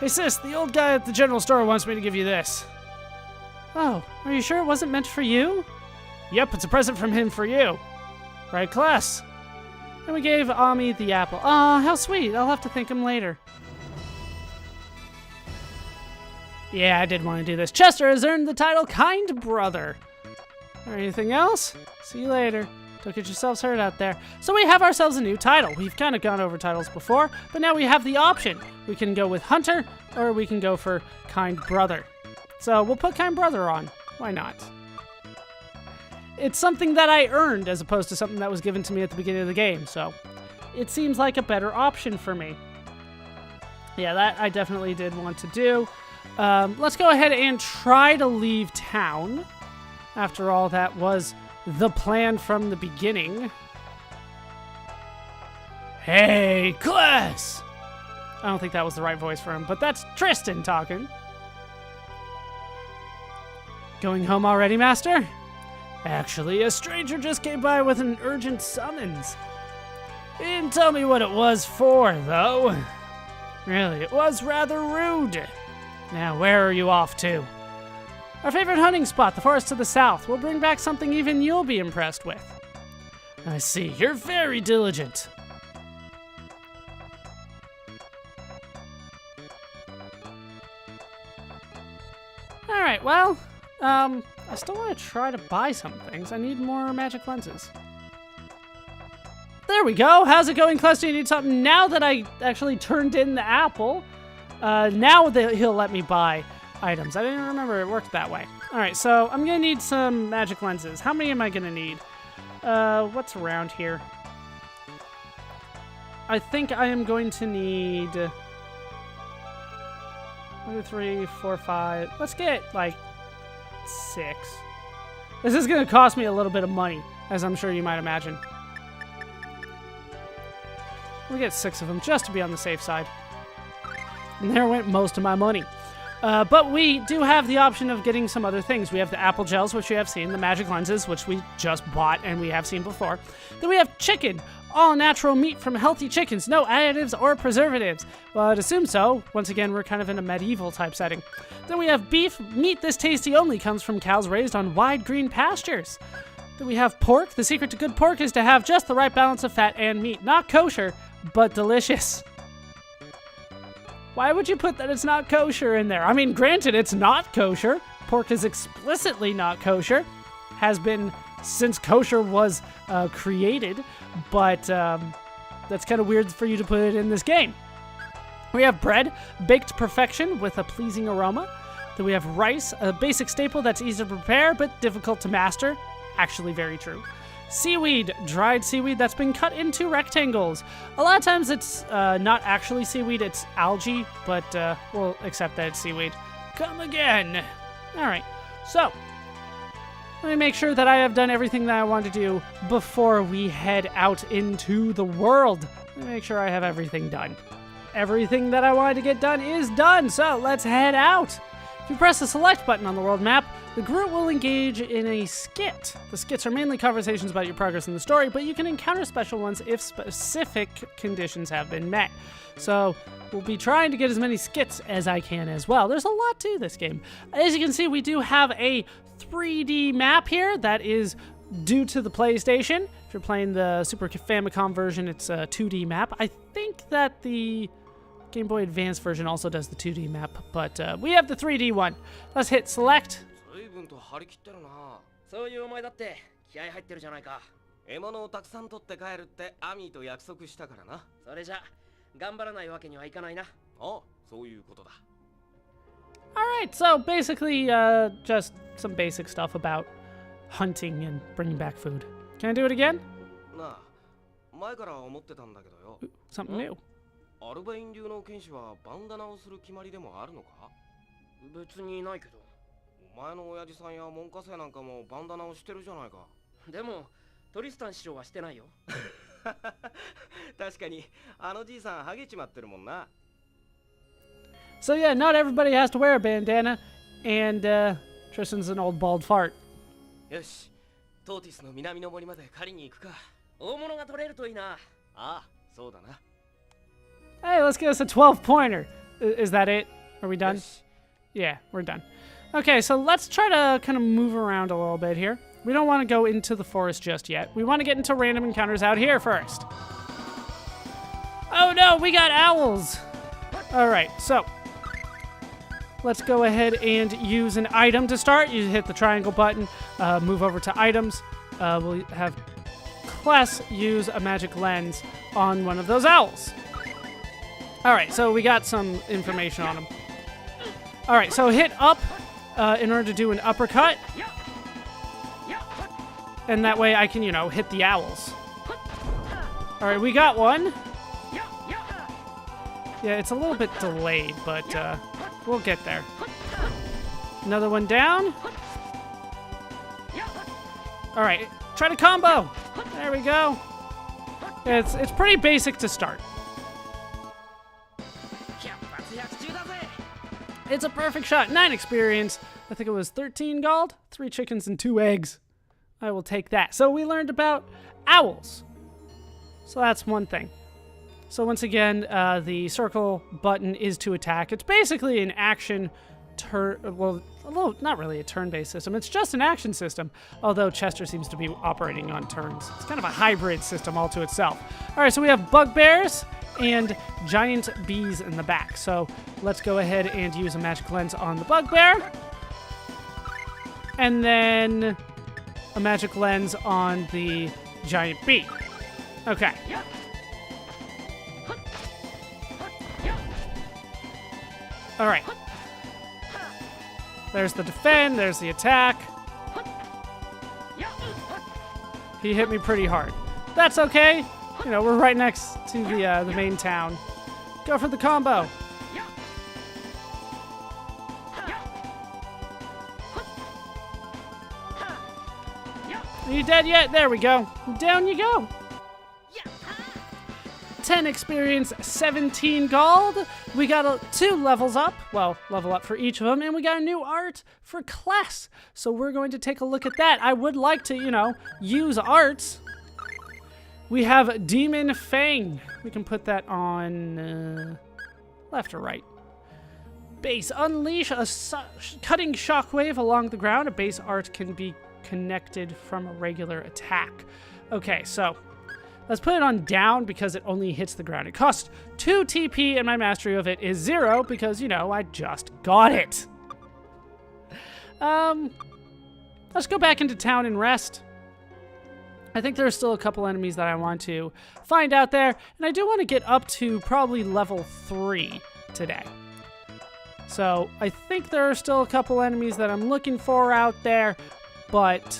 Hey sis, the old guy at the general store wants me to give you this. Oh, are you sure it wasn't meant for you? Yep, it's a present from him for you. Right, Cless? And we gave Ami the apple. Aw, how sweet. I'll have to thank him later. Yeah, I did want to do this. Chester has earned the title Kind Brother. Anything else? See you later. Don't get yourselves hurt out there. So we have ourselves a new title. We've kind of gone over titles before, but now we have the option. We can go with Hunter, or we can go for Kind Brother. So we'll put Kind Brother on. Why not? It's something that I earned as opposed to something that was given to me at the beginning of the game, so it seems like a better option for me. Yeah, that I definitely did want to do. Let's go ahead and try to leave town. After all, that was the plan from the beginning. Hey, Cless! I don't think that was the right voice for him, but that's Tristan talking. Going home already, Master? Actually, a stranger just came by with an urgent summons. He didn't tell me what it was for, though. Really, it was rather rude. Now, where are you off to? Our favorite hunting spot, the forest to the south. We'll bring back something even you'll be impressed with. I see, you're very diligent. Alright, well, I still want to try to buy some things. I need more magic lenses. There we go. How's it going, Cless? Do you need something? Now that I actually turned in the apple, now that he'll let me buy items. I didn't remember it worked that way. All right, so I'm going to need some magic lenses. How many am I going to need? What's around here? I think I am going to need 1, 2, 3, 4, 5. Let's get, like, 6. This is going to cost me a little bit of money, as I'm sure you might imagine. We'll get 6 of them, just to be on the safe side. And there went most of my money. But we do have the option of getting some other things. We have the apple gels, which we have seen, the magic lenses, which we just bought and we have seen before. Then we have chicken, all natural meat from healthy chickens, no additives or preservatives. Well, I'd assume so. Once again, we're kind of in a medieval type setting. Then we have beef, meat this tasty only comes from cows raised on wide green pastures. Then we have pork. The secret to good pork is to have just the right balance of fat and meat. Not kosher, but delicious. Why would you put that it's not kosher in there? I mean, granted, it's not kosher. Pork is explicitly not kosher. Has been since kosher was created, but that's kind of weird for you to put it in this game. We have bread, baked to perfection with a pleasing aroma. Then we have rice, a basic staple that's easy to prepare but difficult to master. Actually very true. Seaweed, dried seaweed that's been cut into rectangles. A lot of times it's not actually seaweed, it's algae, but we'll accept that it's seaweed. Come again. All right, so let me make sure that I have done everything that I want to do before we head out into the world. Let me make sure I have everything done. Everything that I wanted to get done is done, so let's head out. If you press the select button on the world map, the group will engage in a skit. The skits are mainly conversations about your progress in the story, but you can encounter special ones if specific conditions have been met. So we'll be trying to get as many skits as I can as well. There's a lot to this game. As you can see, we do have a 3D map here that is due to the PlayStation. If you're playing the Super Famicom version, it's a 2D map. I think that the Game Boy Advance version also does the 2D map, but we have the 3D one. Let's hit select. 張り切ってるな。そういうお前だって気合入ってるじゃないか。獲物をたくさん取って帰るってアミーと約束したからな。それじゃ頑張らないわけにはいかないな。ああ、そういうことだ。Alright, so basically just some basic stuff about hunting and bringing back food. Can I do it again? なあ、前から思ってたんだけどよ。Something new. アルバイン流の剣士はバンダナをする決まりでもあるのか？別にないけど。お前の親父さんや門下生なんかもバンダナをしてるじゃないか。でもトリスタン師匠はしてないよ。確かにあのじいさんハゲちまってるもんな。So yeah, not everybody has to wear a bandana, and Tristan's an old bald fart. よし、トーティスの南の森まで狩りに行くか。大物が取れるといいな。ああ、そうだな。Hey, let's get us a 12-pointer. Is that it? Are we done? Yes. Yeah, we're done. Okay, so let's try to kind of move around a little bit here. We don't want to go into the forest just yet. We want to get into random encounters out here first. Oh no, we got owls. All right, so let's go ahead and use an item to start. You hit the triangle button, move over to items. We'll have Cless use a magic lens on one of those owls. All right, so we got some information on them. All right, so hit up in order to do an uppercut. And that way I can, you know, hit the owls. All right, we got one. Yeah, it's a little bit delayed, but we'll get there. Another one down. All right, try to combo. There we go. It's pretty basic to start. It's a perfect shot. 9 experience. I think it was 13 gold, 3 chickens, and 2 eggs. I will take that. So we learned about owls. So that's one thing. So once again, the circle button is to attack. It's basically an action well, not really a turn-based system. It's just an action system, although Chester seems to be operating on turns. It's kind of a hybrid system all to itself. All right, so we have bugbears and giant bees in the back. So let's go ahead and use a magic lens on the bugbear. And then a magic lens on the giant bee. Okay. All right. There's the defend, there's the attack. He hit me pretty hard. That's okay. You know, we're right next to the main town. Go for the combo. Are you dead yet? There we go. Down you go. 10 experience, 17 gold. We got 2 levels up. Well, level up for each of them. And we got a new art for Cless. So we're going to take a look at that. I would like to, you know, use arts. We have Demon Fang. We can put that on left or right. Base. Unleash a cutting shockwave along the ground. A base art can be connected from a regular attack. Okay, so let's put it on down because it only hits the ground. It costs 2 TP and my mastery of it is 0 because, you know, I just got it. Let's go back into town and rest. I think there's still a couple enemies that I want to find out there, and I do want to get up to probably level 3 today. So I think there are still a couple enemies that I'm looking for out there, but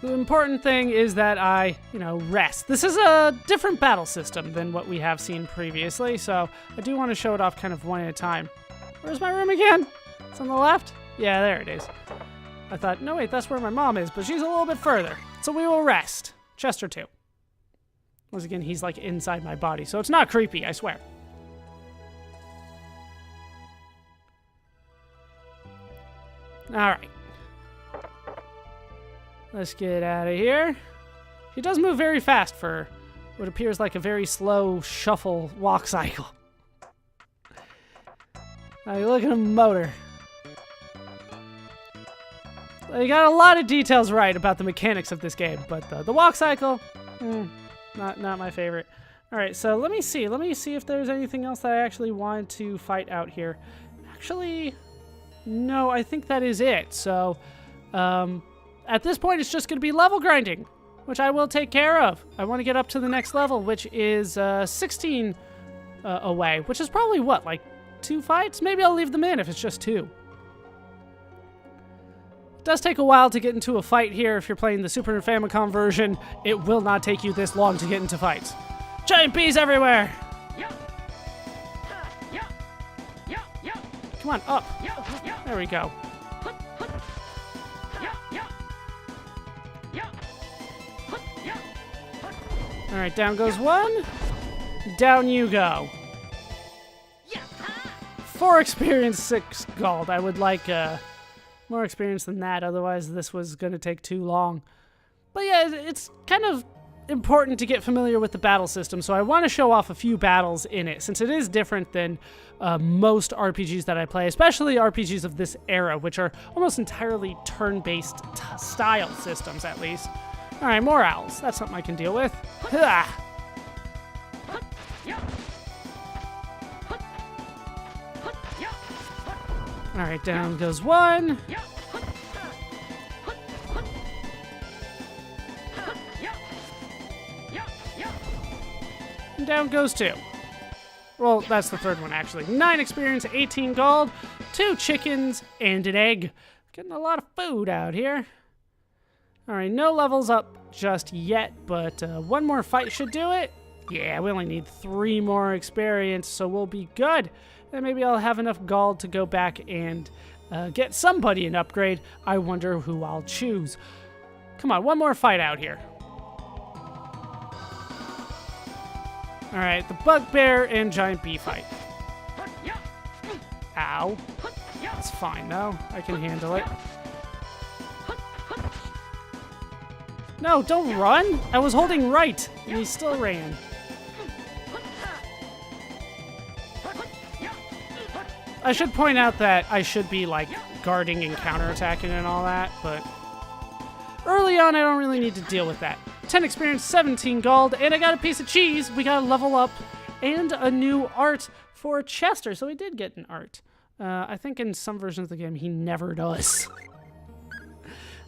the important thing is that I, you know, rest. This is a different battle system than what we have seen previously, so I do want to show it off kind of one at a time. Where's my room again? It's on the left? Yeah, there it is. I thought, no wait, that's where my mom is, but she's a little bit further. So we will rest. Chester too. Once again, he's like inside my body, so it's not creepy, I swear. Alright. Let's get out of here. He does move very fast for what appears like a very slow shuffle walk cycle. Now you look at a motor. You got a lot of details right about the mechanics of this game, but the walk cycle, not my favorite. All right, so let me see if there's anything else that I actually want to fight out here. Actually, no, I think that is it. So, at this point, it's just going to be level grinding, which I will take care of. I want to get up to the next level, which is 16 away, which is probably what, like 2 fights? Maybe I'll leave them in if it's just 2. It does take a while to get into a fight here if you're playing the Super Famicom version. It will not take you this long to get into fights. Giant bees everywhere! Come on, up. There we go. Alright, down goes 1. Down you go. 4 experience, 6 gold. I would like more experience than that, otherwise this was going to take too long. But yeah, it's kind of important to get familiar with the battle system, so I want to show off a few battles in it, since it is different than most RPGs that I play, especially RPGs of this era, which are almost entirely turn-based style systems, at least. All right, more owls. That's something I can deal with. Ha! All right, down goes one. And down goes two. Well, that's the third one, actually. 9 experience, 18 gold, 2 chickens, and an egg. Getting a lot of food out here. All right, no levels up just yet, but one more fight should do it. Yeah, we only need 3 more experience, so we'll be good. And maybe I'll have enough gold to go back and get somebody an upgrade. I wonder who I'll choose. Come on, one more fight out here. All right, the bugbear and giant bee fight. Ow. It's fine, though. I can handle it. No, don't run! I was holding right, and he still ran. I should point out that I should be, like, guarding and counterattacking and all that, but early on, I don't really need to deal with that. 10 experience, 17 gold, and I got a piece of cheese. We got a level up and a new art for Chester, so he did get an art. I think in some versions of the game, he never does.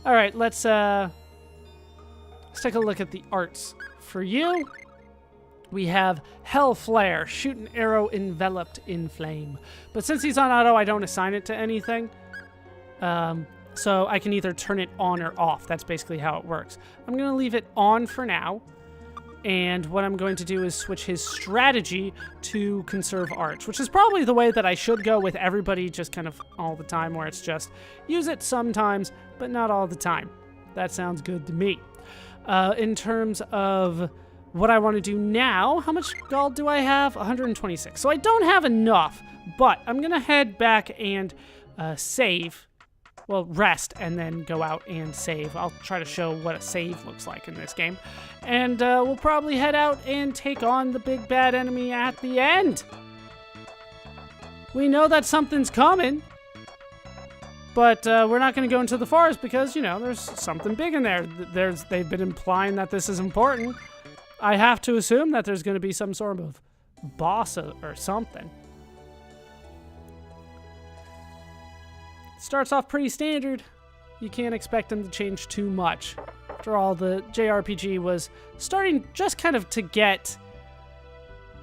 All right, let's take a look at the arts. For you, we have Hell Flare, shoot an arrow enveloped in flame. But since he's on auto, I don't assign it to anything. So I can either turn it on or off. That's basically how it works. I'm going to leave it on for now. And what I'm going to do is switch his strategy to conserve arts, which is probably the way that I should go with everybody just kind of all the time, where it's just use it sometimes, but not all the time. That sounds good to me. In terms of what I want to do now, how much gold do I have? 126. So I don't have enough, but I'm going to head back and save. Well, rest and then go out and save. I'll try to show what a save looks like in this game. And we'll probably head out and take on the big bad enemy at the end. We know that something's coming. But we're not going to go into the forest because, you know, there's something big in there. They've been implying that this is important. I have to assume that there's going to be some sort of boss or something. Starts off pretty standard. You can't expect them to change too much. After all, the JRPG was starting just kind of to get...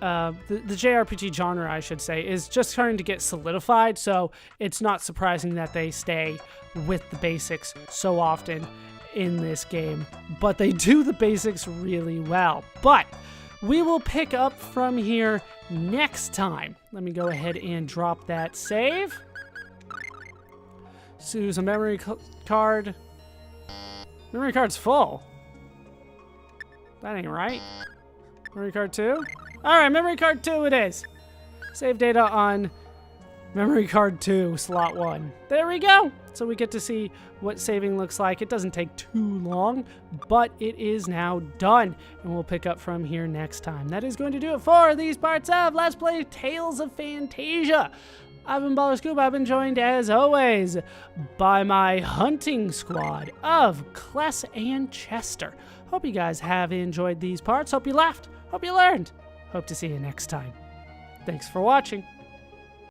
the JRPG genre, I should say, is just starting to get solidified, so it's not surprising that they stay with the basics so often in this game. But they do the basics really well. But we will pick up from here next time. Let me go ahead and drop that save. Use a memory card. Memory card's full. That ain't right. Memory card 2? Alright, memory card 2 it is. Save data on memory card 2, slot 1. There we go. So we get to see what saving looks like. It doesn't take too long, but it is now done. And we'll pick up from here next time. That is going to do it for these parts of Let's Play Tales of Phantasia. I've been ballerscuba. I've been joined, as always, by my hunting squad of Cless and Chester. Hope you guys have enjoyed these parts. Hope you laughed. Hope you learned. Hope to see you next time. Thanks for watching.